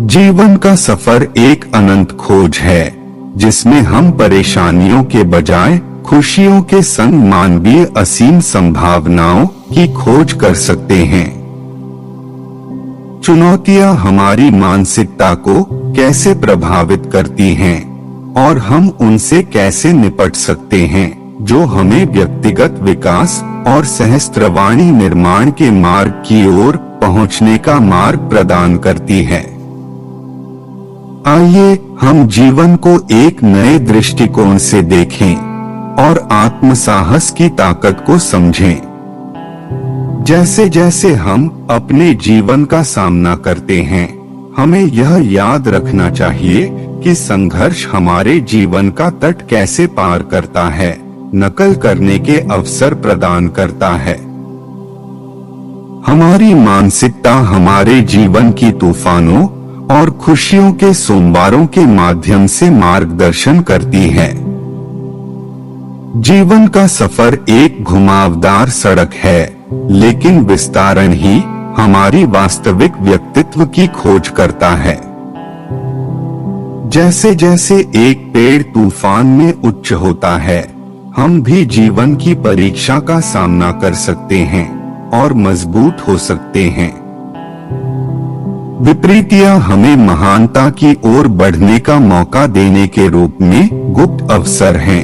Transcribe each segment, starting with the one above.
जीवन का सफर एक अनंत खोज है, जिसमें हम परेशानियों के बजाय खुशियों के संग मानवीय असीम संभावनाओं की खोज कर सकते हैं। चुनौतियां हमारी मानसिकता को कैसे प्रभावित करती हैं और हम उनसे कैसे निपट सकते हैं, जो हमें व्यक्तिगत विकास और सहस्त्रवाणी निर्माण के मार्ग की ओर पहुंचने का मार्ग प्रदान करती है। आइए हम जीवन को एक नए दृष्टिकोण से देखें और आत्मसाहस की ताकत को समझें। जैसे जैसे हम अपने जीवन का सामना करते हैं, हमें यह याद रखना चाहिए कि संघर्ष हमारे जीवन का तट कैसे पार करता है, नकल करने के अवसर प्रदान करता है। हमारी मानसिकता हमारे जीवन की तूफानों और खुशियों के सोमवारों के माध्यम से मार्गदर्शन करती है। जीवन का सफर एक घुमावदार सड़क है, लेकिन विस्तारण ही हमारी वास्तविक व्यक्तित्व की खोज करता है। जैसे जैसे एक पेड़ तूफान में उच्च होता है, हम भी जीवन की परीक्षा का सामना कर सकते हैं और मजबूत हो सकते हैं। विपरीतियां हमें महानता की ओर बढ़ने का मौका देने के रूप में गुप्त अवसर हैं।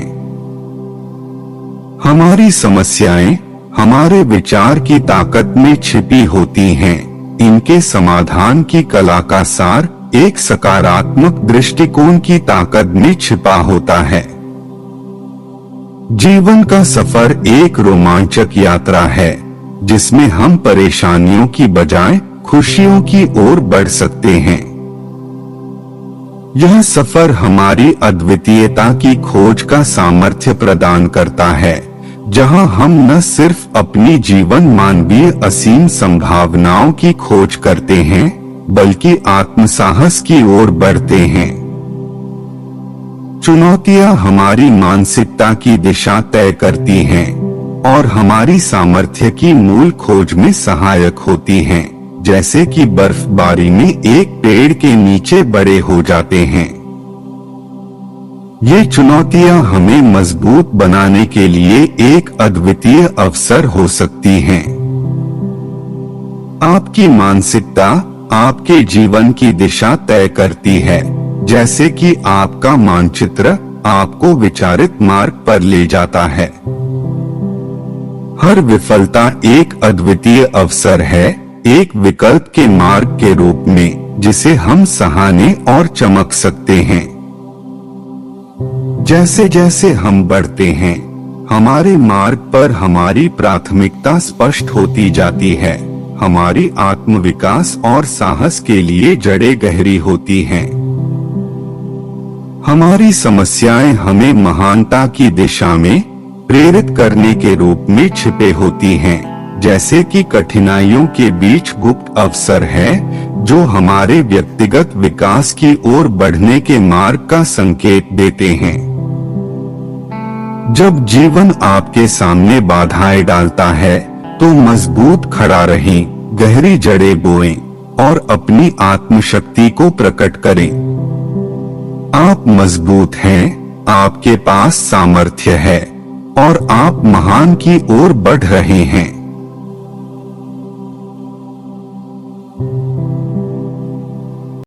हमारी समस्याएं हमारे विचार की ताकत में छिपी होती हैं। इनके समाधान की कला का सार एक सकारात्मक दृष्टिकोण की ताकत में छिपा होता है। जीवन का सफर एक रोमांचक यात्रा है, जिसमें हम परेशानियों की बजाय खुशियों की ओर बढ़ सकते हैं। यह सफर हमारी अद्वितीयता की खोज का सामर्थ्य प्रदान करता है, जहां हम न सिर्फ अपनी जीवन मानवीय असीम संभावनाओं की खोज करते हैं, बल्कि आत्मसाहस की ओर बढ़ते हैं। चुनौतियां हमारी मानसिकता की दिशा तय करती हैं और हमारी सामर्थ्य की मूल खोज में सहायक होती हैं, जैसे कि बर्फबारी में एक पेड़ के नीचे बड़े हो जाते हैं। ये चुनौतियां हमें मजबूत बनाने के लिए एक अद्वितीय अवसर हो सकती हैं। आपकी मानसिकता आपके जीवन की दिशा तय करती है, जैसे कि आपका मानचित्र आपको विचारित मार्ग पर ले जाता है। हर विफलता एक अद्वितीय अवसर है, एक विकल्प के मार्ग के रूप में, जिसे हम सहाने और चमक सकते हैं। जैसे जैसे हम बढ़ते हैं, हमारे मार्ग पर हमारी प्राथमिकता स्पष्ट होती जाती है। हमारी आत्मविकास और साहस के लिए जड़ें गहरी होती हैं। हमारी समस्याएं हमें महानता की दिशा में प्रेरित करने के रूप में छिपे होती हैं, जैसे कि कठिनाइयों के बीच गुप्त अवसर है, जो हमारे व्यक्तिगत विकास की ओर बढ़ने के मार्ग का संकेत देते हैं। जब जीवन आपके सामने बाधाएं डालता है, तो मजबूत खड़ा रहें, गहरी जड़ें बोएं और अपनी आत्मशक्ति को प्रकट करें। आप मजबूत हैं, आपके पास सामर्थ्य है और आप महान की ओर बढ़ रहे हैं।